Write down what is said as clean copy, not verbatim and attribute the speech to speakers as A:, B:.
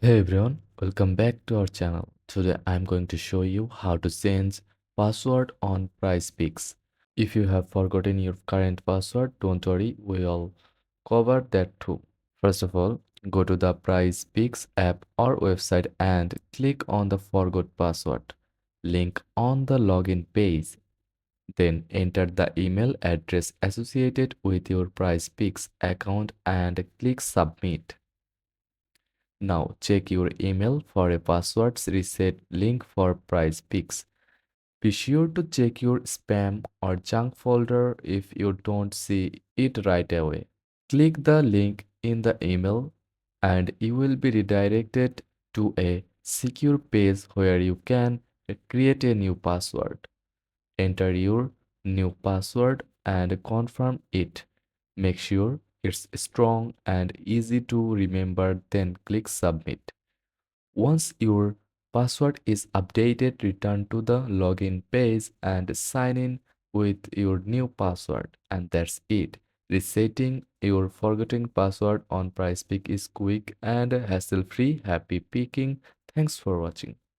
A: Hey everyone, welcome back to our channel. Today I'm going to show you how to change password on PrizePicks. If you have forgotten your current password, don't worry, we'll cover that too. First of all, go to the PrizePicks app or website and click on the forgot password link on the login page. Then enter the email address associated with your PrizePicks account and click submit. Now check your email for a passwords reset link for PrizePicks. Be sure to check your spam or junk folder if you don't see it right away. Click the link in the email and you will be redirected to a secure page where you can create a new password. Enter your new password and confirm it. Make sure it's strong and easy to remember, then click submit. Once your password is updated, return to the login page and sign in with your new password. And that's it. Resetting your forgotten password on PrizePick is quick and hassle-free. Happy picking. Thanks for watching.